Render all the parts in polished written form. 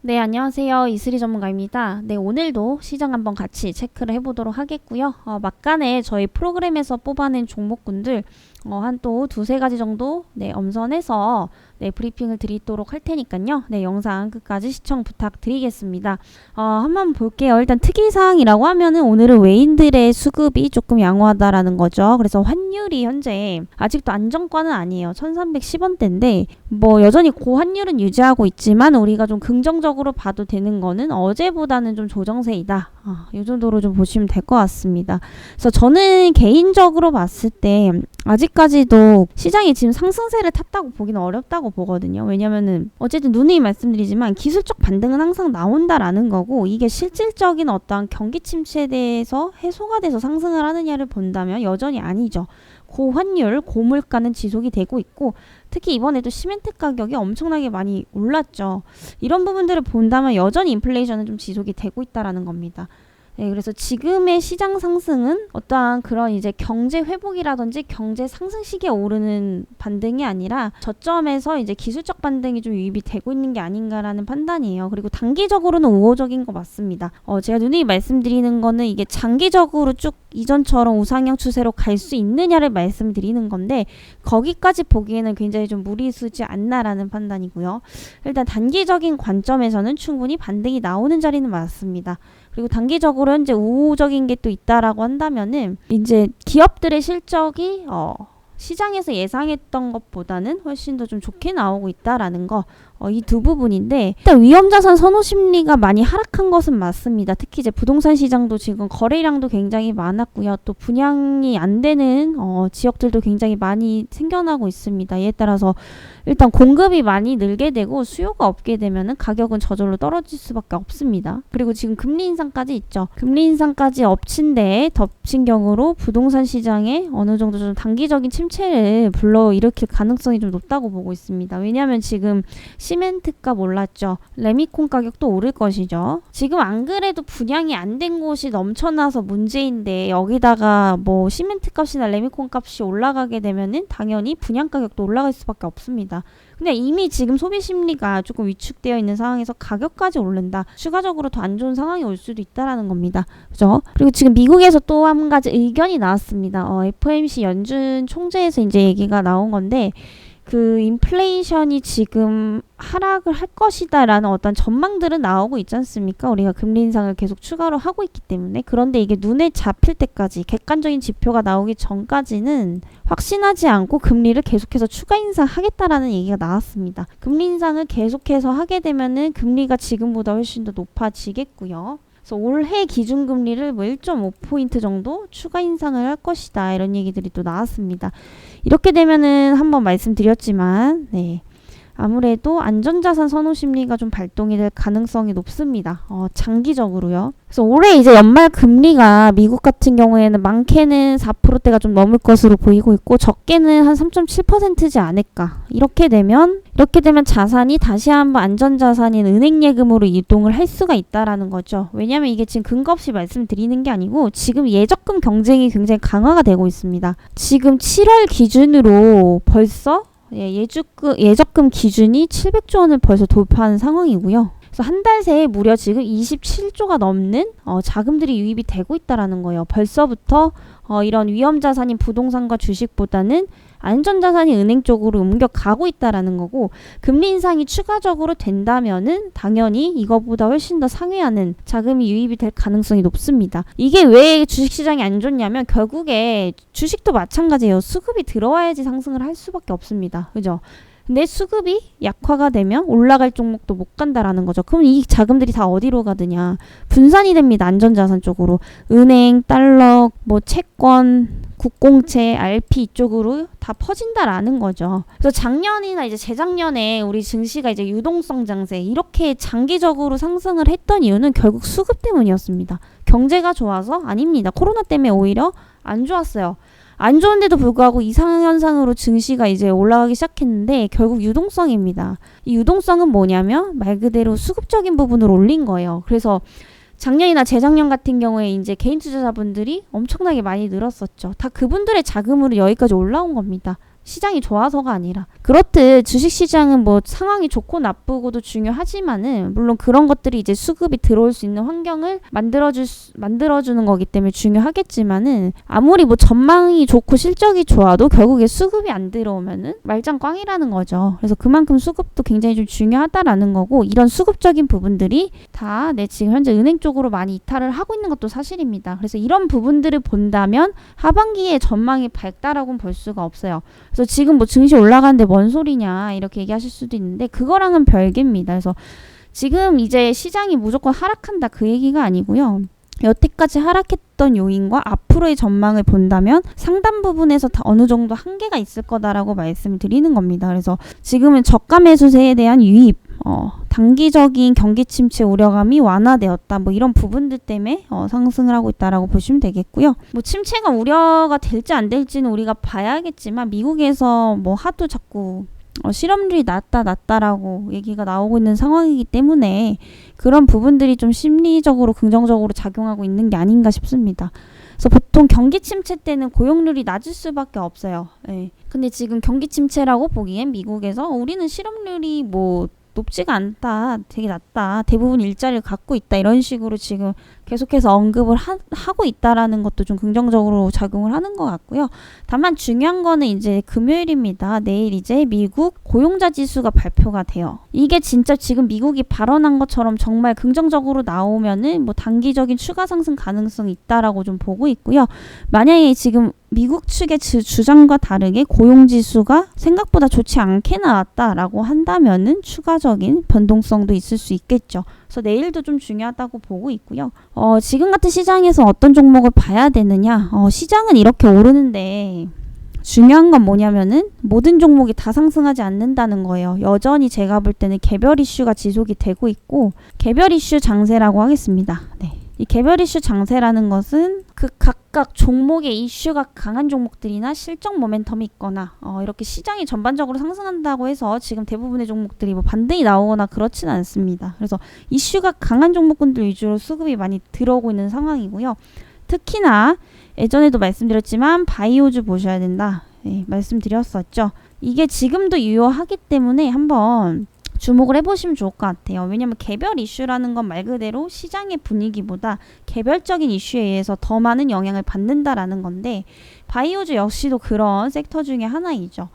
네, 안녕하세요. 이슬이 전문가입니다. 네, 오늘도 시장 한번 같이 체크를 해보도록 하겠고요. 막간에 저희 프로그램에서 뽑아낸 종목군들 한 또 두세 가지 정도 엄선해서 브리핑을 드리도록 할 테니까요. 네, 영상 끝까지 시청 부탁드리겠습니다. 한번 볼게요. 일단 특이사항이라고 하면은 오늘은 외인들의 수급이 조금 양호하다라는 거죠. 그래서 환율이 현재 아직도 안정권은 아니에요. 1310원대인데 뭐 여전히 고환율은 유지하고 있지만 우리가 좀 긍정적으로 봐도 되는 거는 어제보다는 좀 조정세이다. 이 정도로 좀 보시면 될 것 같습니다. 그래서 저는 개인적으로 봤을 때 아직까지도 시장이 지금 상승세를 탔다고 보기는 어렵다고 보거든요. 왜냐면은 어쨌든 누누이 말씀드리지만 기술적 반등은 항상 나온다라는 거고, 이게 실질적인 어떠한 경기 침체에 대해서 해소가 돼서 상승을 하느냐를 본다면 여전히 아니죠. 고환율, 고물가는 지속이 되고 있고, 특히 이번에도 시멘트 가격이 엄청나게 많이 올랐죠. 이런 부분들을 본다면 여전히 인플레이션은 좀 지속이 되고 있다라는 겁니다. 네, 그래서 지금의 시장 상승은 어떠한 그런 이제 경제 회복이라든지 경제 상승 시기에 오르는 반등이 아니라 저점에서 이제 기술적 반등이 좀 유입이 되고 있는 게 아닌가라는 판단이에요. 그리고 단기적으로는 우호적인 거 맞습니다. 제가 누누이 말씀드리는 거는 이게 장기적으로 쭉 이전처럼 우상향 추세로 갈 수 있느냐를 말씀드리는 건데, 거기까지 보기에는 굉장히 좀 무리수지 않나라는 판단이고요. 일단 단기적인 관점에서는 충분히 반등이 나오는 자리는 맞습니다. 그리고 단기적으로 현재 우호적인 게 또 있다라고 한다면은 이제 기업들의 실적이 시장에서 예상했던 것보다는 훨씬 더 좀 좋게 나오고 있다라는 거, 이 두 부분인데, 일단 위험자산 선호 심리가 많이 하락한 것은 맞습니다. 특히 이제 부동산 시장도 지금 거래량도 굉장히 많았고요. 또 분양이 안 되는 지역들도 굉장히 많이 생겨나고 있습니다. 이에 따라서 일단 공급이 많이 늘게 되고 수요가 없게 되면은 가격은 저절로 떨어질 수밖에 없습니다. 그리고 지금 금리 인상까지 있죠. 금리 인상까지 덮친 경우로 부동산 시장에 어느 정도 좀 단기적인 침체를 불러일으킬 가능성이 좀 높다고 보고 있습니다. 왜냐하면 지금 시멘트값 올랐죠. 레미콘 가격도 오를 것이죠. 지금 안 그래도 분양이 안 된 곳이 넘쳐나서 문제인데, 여기다가 뭐 시멘트 값이나 레미콘 값이 올라가게 되면은 당연히 분양 가격도 올라갈 수밖에 없습니다. 근데 이미 지금 소비 심리가 조금 위축되어 있는 상황에서 가격까지 오른다. 추가적으로 더 안 좋은 상황이 올 수도 있다라는 겁니다. 그죠? 그리고 지금 미국에서 또 한 가지 의견이 나왔습니다. FOMC 연준 총재에서 이제 얘기가 나온 건데, 그 인플레이션이 지금 하락을 할 것이다라는 어떤 전망들은 나오고 있지 않습니까? 우리가 금리 인상을 계속 추가로 하고 있기 때문에. 그런데 이게 눈에 잡힐 때까지, 객관적인 지표가 나오기 전까지는 확신하지 않고 금리를 계속해서 추가 인상하겠다라는 얘기가 나왔습니다. 금리 인상을 계속해서 하게 되면은 금리가 지금보다 훨씬 더 높아지겠고요. 그래서 올해 기준금리를 뭐 1.5포인트 정도 추가 인상을 할 것이다, 이런 얘기들이 또 나왔습니다. 이렇게 되면은 한번 말씀드렸지만, 아무래도 안전자산 선호 심리가 좀 발동이 될 가능성이 높습니다. 장기적으로요. 그래서 올해 이제 연말 금리가 미국 같은 경우에는 많게는 4%대가 좀 넘을 것으로 보이고 있고, 적게는 한 3.7%지 않을까. 이렇게 되면 자산이 다시 한번 안전자산인 은행 예금으로 이동을 할 수가 있다라는 거죠. 왜냐하면 이게 지금 근거 없이 말씀드리는 게 아니고, 지금 예적금 경쟁이 굉장히 강화가 되고 있습니다. 지금 7월 기준으로 벌써 예적금 기준이 700조 원을 벌써 돌파하는 상황이고요. 그래서 한 달 새에 무려 지금 27조가 넘는 자금들이 유입이 되고 있다라는 거예요. 벌써부터 이런 위험자산인 부동산과 주식보다는 안전자산이 은행 쪽으로 옮겨가고 있다라는 거고, 금리 인상이 추가적으로 된다면은 당연히 이거보다 훨씬 더 상회하는 자금이 유입이 될 가능성이 높습니다. 이게 왜 주식시장이 안 좋냐면 결국에 주식도 마찬가지예요. 수급이 들어와야지 상승을 할 수밖에 없습니다. 그죠? 근데 수급이 약화가 되면 올라갈 종목도 못 간다라는 거죠. 그럼 이 자금들이 다 어디로 가느냐? 분산이 됩니다. 안전자산 쪽으로. 은행, 달러, 뭐 채권, 국공채, RP 이쪽으로 다 퍼진다라는 거죠. 그래서 작년이나 이제 재작년에 우리 증시가 이제 유동성 장세 이렇게 장기적으로 상승을 했던 이유는 결국 수급 때문이었습니다. 경제가 좋아서? 아닙니다. 코로나 때문에 오히려 안 좋았어요. 안 좋은데도 불구하고 이상현상으로 증시가 이제 올라가기 시작했는데 결국 유동성입니다. 이 유동성은 뭐냐면 말 그대로 수급적인 부분을 올린 거예요. 그래서 작년이나 재작년 같은 경우에 이제 개인 투자자분들이 엄청나게 많이 늘었었죠. 다 그분들의 자금으로 여기까지 올라온 겁니다. 시장이 좋아서가 아니라. 그렇듯 주식시장은 뭐 상황이 좋고 나쁘고도 중요하지만은 물론 그런 것들이 이제 수급이 들어올 수 있는 환경을 만들어주는 거기 때문에 중요하겠지만은 아무리 뭐 전망이 좋고 실적이 좋아도 결국에 수급이 안 들어오면은 말짱 꽝이라는 거죠. 그래서 그만큼 수급도 굉장히 좀 중요하다라는 거고 이런 수급적인 부분들이 다 지금 현재 은행 쪽으로 많이 이탈을 하고 있는 것도 사실입니다. 그래서 이런 부분들을 본다면 하반기에 전망이 밝다라고는 볼 수가 없어요. 그래서 지금 뭐 증시 올라가는데 뭔 소리냐 이렇게 얘기하실 수도 있는데 그거랑은 별개입니다. 그래서 지금 이제 시장이 무조건 하락한다 그 얘기가 아니고요. 여태까지 하락했던 요인과 앞으로의 전망을 본다면 상당 부분에서 다 어느 정도 한계가 있을 거다라고 말씀을 드리는 겁니다. 그래서 지금은 저가 매수세에 대한 유입, 단기적인 경기 침체 우려감이 완화되었다. 뭐 이런 부분들 때문에 상승을 하고 있다라고 보시면 되겠고요. 뭐 침체가 우려가 될지 안 될지는 우리가 봐야겠지만 미국에서 뭐 하도 자꾸 실업률이 낮다라고 얘기가 나오고 있는 상황이기 때문에 그런 부분들이 좀 심리적으로 긍정적으로 작용하고 있는 게 아닌가 싶습니다. 그래서 보통 경기 침체 때는 고용률이 낮을 수밖에 없어요. 예. 근데 지금 경기 침체라고 보기엔 미국에서 우리는 실업률이 뭐 높지가 않다, 되게 낮다, 대부분 일자리를 갖고 있다 이런 식으로 지금 계속해서 언급을 하고 있다라는 것도 좀 긍정적으로 작용을 하는 것 같고요. 다만 중요한 거는 이제 금요일입니다. 내일 이제 미국 고용자 지수가 발표가 돼요. 이게 진짜 지금 미국이 발언한 것처럼 정말 긍정적으로 나오면은 뭐 단기적인 추가 상승 가능성이 있다라고 좀 보고 있고요. 만약에 지금 미국 측의 주장과 다르게 고용지수가 생각보다 좋지 않게 나왔다라고 한다면은 추가적인 변동성도 있을 수 있겠죠. 그래서 내일도 좀 중요하다고 보고 있고요. 지금 같은 시장에서 어떤 종목을 봐야 되느냐? 시장은 이렇게 오르는데 중요한 건 뭐냐면은 모든 종목이 다 상승하지 않는다는 거예요. 여전히 제가 볼 때는 개별 이슈가 지속이 되고 있고 개별 이슈 장세라고 하겠습니다. 네. 이 개별 이슈 장세라는 것은 그 각각 종목의 이슈가 강한 종목들이나 실적 모멘텀이 있거나 이렇게 시장이 전반적으로 상승한다고 해서 지금 대부분의 종목들이 뭐 반등이 나오거나 그렇지는 않습니다. 그래서 이슈가 강한 종목군들 위주로 수급이 많이 들어오고 있는 상황이고요. 특히나 예전에도 말씀드렸지만 바이오주 보셔야 된다. 네, 말씀드렸었죠. 이게 지금도 유효하기 때문에 한번 주목을 해보시면 좋을 것 같아요. 왜냐하면 개별 이슈라는 건 말 그대로 시장의 분위기보다 개별적인 이슈에 의해서 더 많은 영향을 받는다라는 건데 바이오주 역시도 그런 섹터 중에 하나이죠.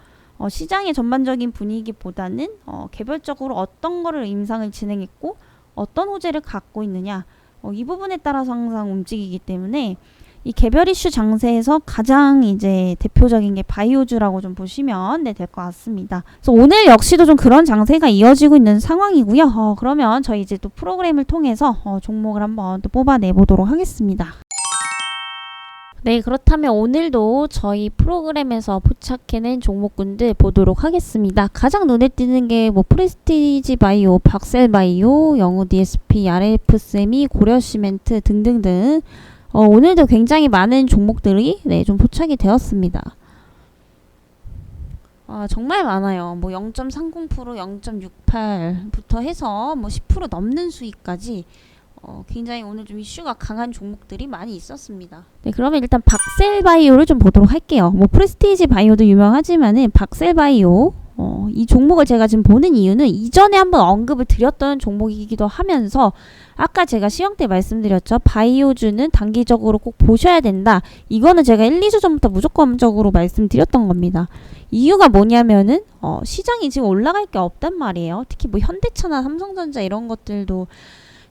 시장의 전반적인 분위기보다는 개별적으로 어떤 거를 임상을 진행했고 어떤 호재를 갖고 있느냐 이 부분에 따라서 항상 움직이기 때문에 이 개별 이슈 장세에서 가장 이제 대표적인 게 바이오주라고 좀 보시면 될 것 같습니다. 그래서 오늘 역시도 좀 그런 장세가 이어지고 있는 상황이고요. 그러면 저희 이제 또 프로그램을 통해서 종목을 한번 또 뽑아내 보도록 하겠습니다. 네, 그렇다면 오늘도 저희 프로그램에서 포착해낸 종목군들 보도록 하겠습니다. 가장 눈에 띄는 게 뭐 프레스티지 바이오, 박셀 바이오, 영우 DSP, RF세미, 고려시멘트 등등등 오늘도 굉장히 많은 종목들이 좀 포착이 되었습니다. 정말 많아요. 뭐 0.30%, 0.68부터 해서 뭐 10% 넘는 수익까지 굉장히 오늘 좀 이슈가 강한 종목들이 많이 있었습니다. 네, 그러면 일단 박셀 바이오를 좀 보도록 할게요. 뭐 프레스티지 바이오도 유명하지만은 박셀 바이오 이 종목을 제가 지금 보는 이유는 이전에 한번 언급을 드렸던 종목이기도 하면서 아까 제가 시험 때 말씀드렸죠. 바이오주는 단기적으로 꼭 보셔야 된다. 이거는 제가 1, 2주 전부터 무조건적으로 말씀드렸던 겁니다. 이유가 뭐냐면은 시장이 지금 올라갈 게 없단 말이에요. 특히 뭐 현대차나 삼성전자 이런 것들도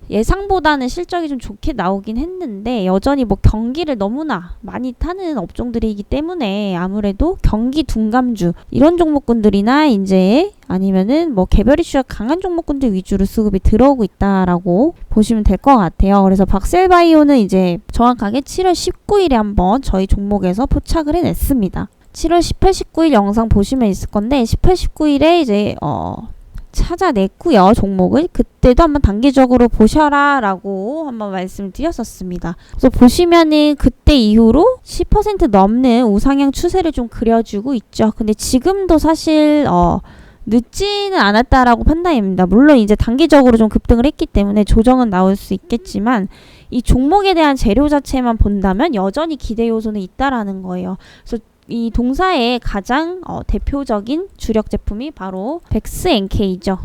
예상보다는 실적이 좀 좋게 나오긴 했는데 여전히 뭐 경기를 너무나 많이 타는 업종들이기 때문에 아무래도 경기 둔감주 이런 종목군들이나 이제 아니면은 뭐 개별 이슈가 강한 종목군들 위주로 수급이 들어오고 있다라고 보시면 될 것 같아요. 그래서 박셀바이오는 이제 정확하게 7월 19일에 한번 저희 종목에서 포착을 해냈습니다. 7월 18, 19일 영상 보시면 있을 건데 18, 19일에 이제 찾아냈고요. 종목을 그때도 한번 단기적으로 보셔라 라고 한번 말씀드렸었습니다. 그래서 보시면은 그때 이후로 10% 넘는 우상향 추세를 좀 그려주고 있죠. 근데 지금도 사실 늦지는 않았다라고 판단입니다. 물론 이제 단기적으로 좀 급등을 했기 때문에 조정은 나올 수 있겠지만 이 종목에 대한 재료 자체만 본다면 여전히 기대 요소는 있다라는 거예요. 그래서 이 동사의 가장 대표적인 주력 제품이 바로 백스NK죠.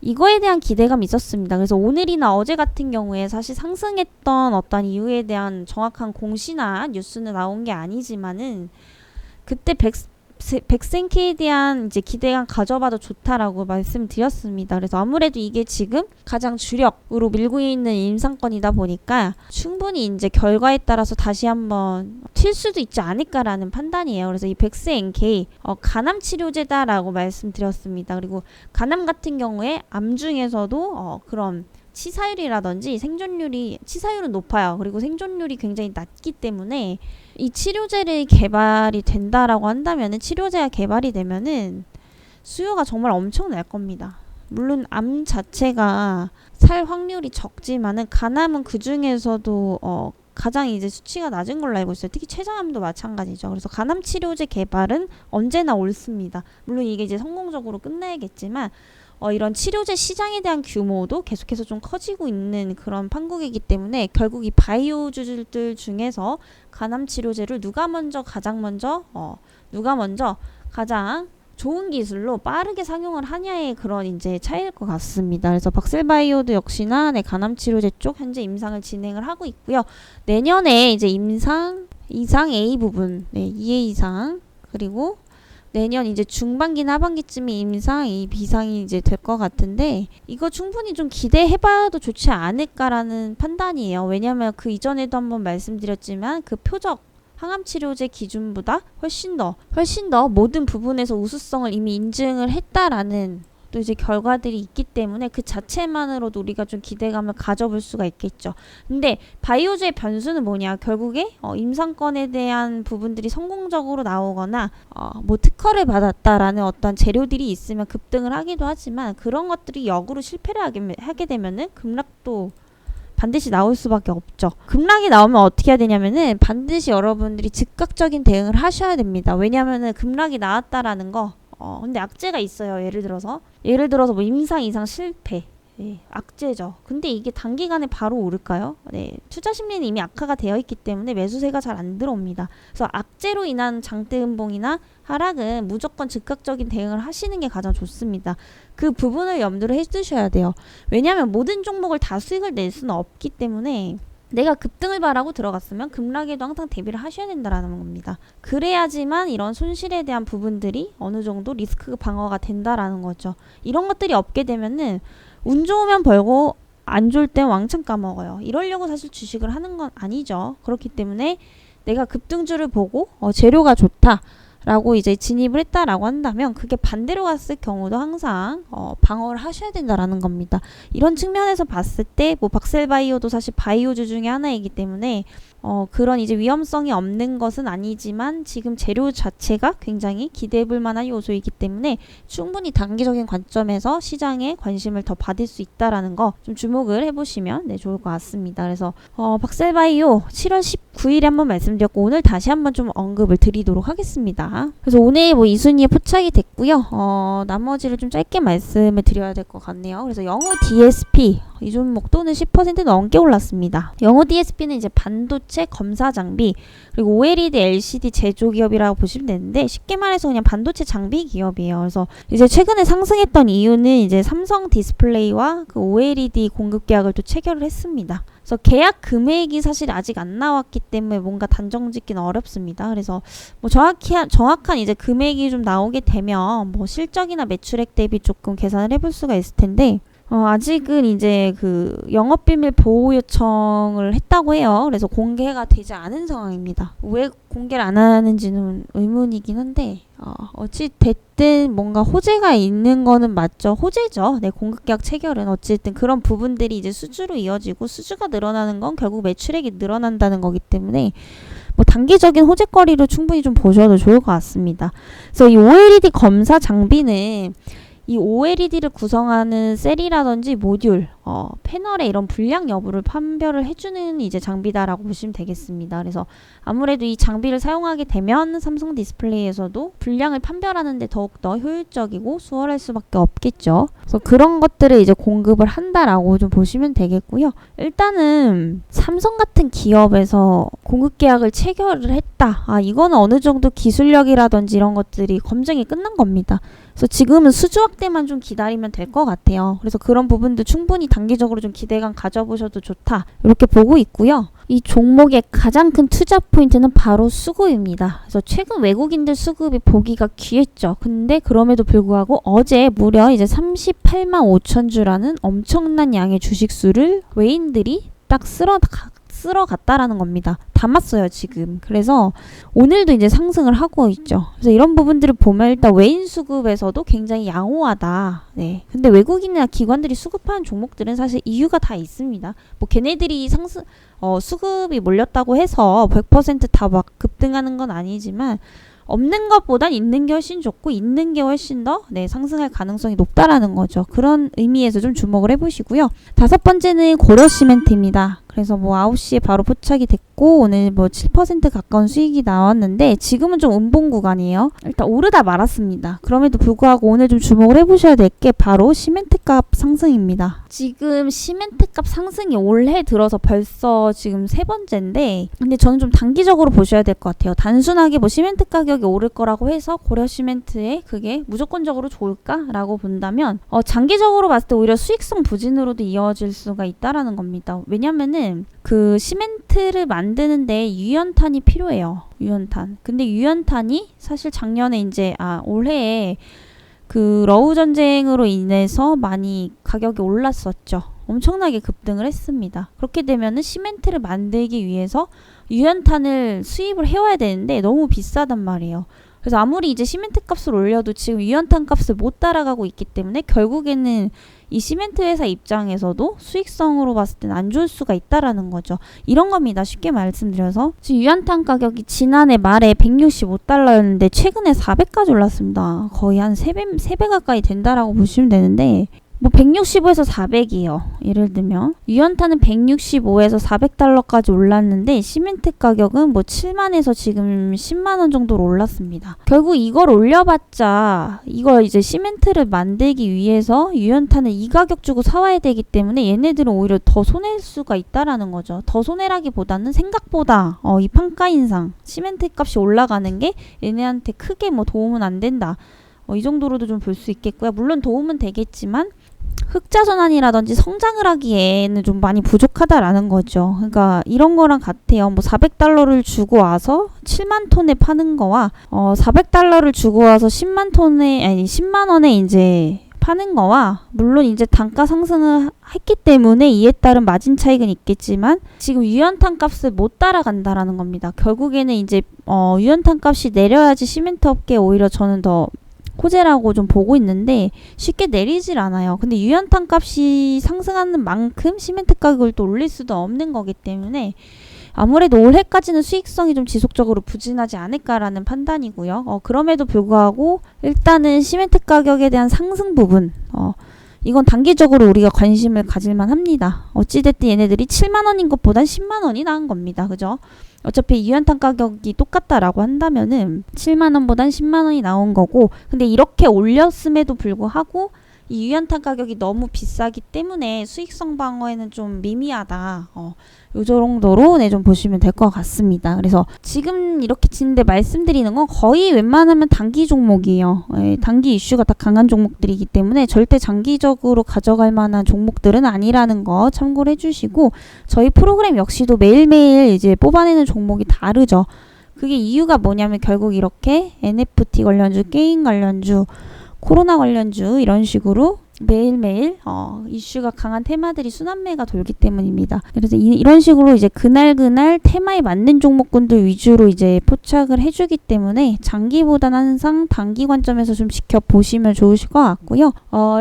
이거에 대한 기대감이 있었습니다. 그래서 오늘이나 어제 같은 경우에 사실 상승했던 어떤 이유에 대한 정확한 공시나 뉴스는 나온 게 아니지만은 그때 백스NK에 대한 이제 기대감 가져봐도 좋다라고 말씀드렸습니다. 그래서 아무래도 이게 지금 가장 주력으로 밀고 있는 임상권이다 보니까 충분히 이제 결과에 따라서 다시 한번 튈 수도 있지 않을까라는 판단이에요. 그래서 이 백스NK 간암 치료제다라고 말씀드렸습니다. 그리고 간암 같은 경우에 암 중에서도 그런 치사율이라든지 치사율은 높아요. 그리고 생존율이 굉장히 낮기 때문에 이 치료제를 개발이 된다라고 한다면은 치료제가 개발이 되면은 수요가 정말 엄청날 겁니다. 물론 암 자체가 살 확률이 적지만은 간암은 그 중에서도 가장 이제 수치가 낮은 걸로 알고 있어요. 특히 췌장암도 마찬가지죠. 그래서 간암 치료제 개발은 언제나 옳습니다. 물론 이게 이제 성공적으로 끝나야겠지만 이런 치료제 시장에 대한 규모도 계속해서 좀 커지고 있는 그런 판국이기 때문에 결국 이 바이오주들 중에서 간암 치료제를 누가 먼저 가장 좋은 기술로 빠르게 상용을 하냐의 그런 이제 차이일 것 같습니다. 그래서 박셀바이오도 역시나 간암 치료제 쪽 현재 임상을 진행을 하고 있고요. 내년에 이제 이상 A 부분, 2회 이상 그리고 내년 이제 중반기나 하반기쯤에 임상, 비상이 이제 될 것 같은데 이거 충분히 좀 기대해봐도 좋지 않을까라는 판단이에요. 왜냐하면 그 이전에도 한번 말씀드렸지만 그 표적 항암치료제 기준보다 훨씬 더 모든 부분에서 우수성을 이미 인증을 했다라는 또 이제 결과들이 있기 때문에 그 자체만으로도 우리가 좀 기대감을 가져볼 수가 있겠죠. 근데 바이오주의 변수는 뭐냐? 결국에 임상권에 대한 부분들이 성공적으로 나오거나 뭐 특허를 받았다라는 어떤 재료들이 있으면 급등을 하기도 하지만 그런 것들이 역으로 실패를 하게 되면은 급락도 반드시 나올 수밖에 없죠. 급락이 나오면 어떻게 해야 되냐면은 반드시 여러분들이 즉각적인 대응을 하셔야 됩니다. 왜냐면은 급락이 나왔다라는 거 근데 악재가 있어요. 예를 들어서 뭐 임상 이상 실패. 악재죠. 근데 이게 단기간에 바로 오를까요? 투자 심리는 이미 악화가 되어 있기 때문에 매수세가 잘 안 들어옵니다. 그래서 악재로 인한 장대 음봉이나 하락은 무조건 즉각적인 대응을 하시는 게 가장 좋습니다. 그 부분을 염두를 해두셔야 돼요. 왜냐하면 모든 종목을 다 수익을 낼 수는 없기 때문에 내가 급등을 바라고 들어갔으면 급락에도 항상 대비를 하셔야 된다라는 겁니다. 그래야지만 이런 손실에 대한 부분들이 어느 정도 리스크 방어가 된다라는 거죠. 이런 것들이 없게 되면은 운 좋으면 벌고 안 좋을 땐 왕창 까먹어요. 이러려고 사실 주식을 하는 건 아니죠. 그렇기 때문에 내가 급등주를 보고 재료가 좋다 라고 이제 진입을 했다라고 한다면 그게 반대로 갔을 경우도 항상 방어를 하셔야 된다라는 겁니다. 이런 측면에서 봤을 때 뭐 박셀바이오도 사실 바이오주 중에 하나이기 때문에 그런 이제 위험성이 없는 것은 아니지만 지금 재료 자체가 굉장히 기대해볼 만한 요소이기 때문에 충분히 단기적인 관점에서 시장에 관심을 더 받을 수 있다라는 거 좀 주목을 해보시면 좋을 것 같습니다. 그래서 박셀바이오 7월 19일에 한번 말씀드렸고 오늘 다시 한번 좀 언급을 드리도록 하겠습니다. 그래서 오늘 뭐 2순위에 포착이 됐고요. 나머지를 좀 짧게 말씀을 드려야 될 것 같네요. 그래서 영호 DSP 이 종목도는 10% 넘게 올랐습니다. 영호 DSP는 이제 반도체 검사 장비 그리고 OLED, LCD 제조 기업이라고 보시면 되는데 쉽게 말해서 그냥 반도체 장비 기업이에요. 그래서 이제 최근에 상승했던 이유는 이제 삼성 디스플레이와 그 OLED 공급 계약을 또 체결을 했습니다. 그래서 계약 금액이 사실 아직 안 나왔기 때문에 뭔가 단정 짓기는 어렵습니다. 그래서 뭐 정확한 이제 금액이 좀 나오게 되면 뭐 실적이나 매출액 대비 조금 계산을 해볼 수가 있을 텐데 아직은 이제 그 영업비밀 보호 요청을 했다고 해요. 그래서 공개가 되지 않은 상황입니다. 왜 공개를 안 하는지는 의문이긴 한데 어찌 됐든 뭔가 호재가 있는 거는 맞죠. 호재죠. 공급계약 체결은 어쨌든 그런 부분들이 이제 수주로 이어지고 수주가 늘어나는 건 결국 매출액이 늘어난다는 거기 때문에 뭐 단기적인 호재거리를 충분히 좀 보셔도 좋을 것 같습니다. 그래서 이 OLED 검사 장비는 이 OLED를 구성하는 셀이라든지 모듈, 패널의 이런 불량 여부를 판별을 해주는 이제 장비다라고 보시면 되겠습니다. 그래서 아무래도 이 장비를 사용하게 되면 삼성 디스플레이에서도 불량을 판별하는데 더욱더 효율적이고 수월할 수밖에 없겠죠. 그래서 그런 것들을 이제 공급을 한다라고 좀 보시면 되겠고요. 일단은 삼성 같은 기업에서 공급 계약을 체결을 했다. 이거는 어느 정도 기술력이라든지 이런 것들이 검증이 끝난 겁니다. 그래서 지금은 수주 확대만 좀 기다리면 될 것 같아요. 그래서 그런 부분도 충분히 단기적으로 좀 기대감 가져보셔도 좋다. 이렇게 보고 있고요. 이 종목의 가장 큰 투자 포인트는 바로 수급입니다. 그래서 최근 외국인들 수급이 보기가 귀했죠. 근데 그럼에도 불구하고 어제 무려 이제 38만 5천 주라는 엄청난 양의 주식수를 외인들이 딱 쓸어갔다라는 겁니다. 담았어요, 지금. 그래서 오늘도 이제 상승을 하고 있죠. 그래서 이런 부분들을 보면 일단 외인 수급에서도 굉장히 양호하다. 네. 근데 외국인이나 기관들이 수급하는 종목들은 사실 이유가 다 있습니다. 뭐 걔네들이 수급이 몰렸다고 해서 100% 다 막 급등하는 건 아니지만 없는 것보단 있는 게 훨씬 좋고 있는 게 훨씬 더 상승할 가능성이 높다라는 거죠. 그런 의미에서 좀 주목을 해보시고요. 다섯 번째는 고려시멘트입니다. 그래서 뭐 9시에 바로 포착이 됐고 오늘 뭐 7% 가까운 수익이 나왔는데 지금은 좀 음봉 구간이에요. 일단 오르다 말았습니다. 그럼에도 불구하고 오늘 좀 주목을 해보셔야 될 게 바로 시멘트 값 상승입니다. 지금 시멘트 값 상승이 올해 들어서 벌써 지금 세 번째인데 근데 저는 좀 단기적으로 보셔야 될 것 같아요. 단순하게 뭐 시멘트 가격이 오를 거라고 해서 고려시멘트에 그게 무조건적으로 좋을까라고 본다면 장기적으로 봤을 때 오히려 수익성 부진으로도 이어질 수가 있다라는 겁니다. 왜냐면은 그 시멘트를 만드는데 유연탄이 필요해요. 유연탄. 근데 유연탄이 사실 작년에 이제 올해에 그 러우 전쟁으로 인해서 많이 가격이 올랐었죠. 엄청나게 급등을 했습니다. 그렇게 되면은 시멘트를 만들기 위해서 유연탄을 수입을 해와야 되는데 너무 비싸단 말이에요. 그래서 아무리 이제 시멘트 값을 올려도 지금 유연탄 값을 못 따라가고 있기 때문에 결국에는 이 시멘트 회사 입장에서도 수익성으로 봤을 때는 안 좋을 수가 있다라는 거죠. 이런 겁니다. 쉽게 말씀드려서 지금 유연탄 가격이 지난해 말에 165달러였는데 최근에 400까지 올랐습니다. 거의 한 3배 가까이 된다라고 보시면 되는데 뭐 165에서 400이에요. 예를 들면 유연탄은 165에서 400달러까지 올랐는데 시멘트 가격은 뭐 7만에서 지금 10만원 정도로 올랐습니다. 결국 이걸 올려봤자 이걸 이제 시멘트를 만들기 위해서 유연탄을 이 가격 주고 사와야 되기 때문에 얘네들은 오히려 더 손해일 수가 있다라는 거죠. 더 손해라기보다는 생각보다 이 판가 인상 시멘트 값이 올라가는 게 얘네한테 크게 뭐 도움은 안 된다. 이 정도로도 좀 볼 수 있겠고요. 물론 도움은 되겠지만 흑자 전환이라든지 성장을 하기에는 좀 많이 부족하다라는 거죠. 그러니까 이런 거랑 같아요. 뭐 400달러를 주고 와서 7만 톤에 파는 거와 400달러를 주고 와서 10만 원에 이제 파는 거와 물론 이제 단가 상승을 했기 때문에 이에 따른 마진 차익은 있겠지만 지금 유연탄 값을 못 따라간다라는 겁니다. 결국에는 이제 유연탄 값이 내려야지 시멘트 업계에 오히려 저는 더 호재라고 좀 보고 있는데 쉽게 내리질 않아요. 근데 유연탄 값이 상승하는 만큼 시멘트 가격을 또 올릴 수도 없는 거기 때문에 아무래도 올해까지는 수익성이 좀 지속적으로 부진하지 않을까라는 판단이고요. 그럼에도 불구하고 일단은 시멘트 가격에 대한 상승 부분 이건 단기적으로 우리가 관심을 가질만 합니다. 어찌됐든 얘네들이 7만원인 것보단 10만원이 나은 겁니다. 그죠? 어차피 유연탄 가격이 똑같다라고 한다면은 7만원보단 10만원이 나온 거고 근데 이렇게 올렸음에도 불구하고 이 유연탄 가격이 너무 비싸기 때문에 수익성 방어에는 좀 미미하다. 요 정도로 좀 보시면 될 것 같습니다. 그래서 지금 이렇게 지는데 말씀드리는 건 거의 웬만하면 단기 종목이에요. 단기 이슈가 다 강한 종목들이기 때문에 절대 장기적으로 가져갈 만한 종목들은 아니라는 거 참고를 해주시고 저희 프로그램 역시도 매일매일 이제 뽑아내는 종목이 다르죠. 그게 이유가 뭐냐면 결국 이렇게 NFT 관련주, 게임 관련주 코로나 관련주 이런 식으로 매일매일 이슈가 강한 테마들이 순환매가 돌기 때문입니다. 그래서 이런 식으로 이제 그날 테마에 맞는 종목군들 위주로 이제 포착을 해주기 때문에 장기보다는 항상 단기 관점에서 좀 지켜보시면 좋으실 것 같고요.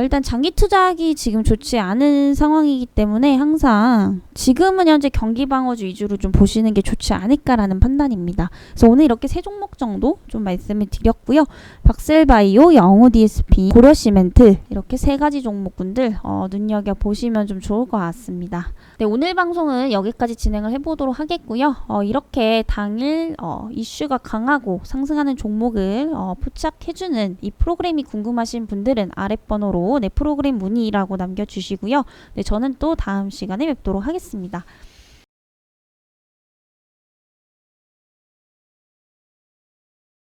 일단 장기 투자하기 지금 좋지 않은 상황이기 때문에 항상 지금은 현재 경기 방어주 위주로 좀 보시는 게 좋지 않을까라는 판단입니다. 그래서 오늘 이렇게 세 종목 정도 좀 말씀을 드렸고요. 박셀바이오, 영호 DSP, 고려시멘트 이렇게 세 가지 종목군들 눈여겨보시면 좀 좋을 것 같습니다. 네, 오늘 방송은 여기까지 진행을 해보도록 하겠고요. 이렇게 당일 이슈가 강하고 상승하는 종목을 포착해주는 이 프로그램이 궁금하신 분들은 아랫번호로 네, 프로그램 문의라고 남겨주시고요. 네, 저는 또 다음 시간에 뵙도록 하겠습니다.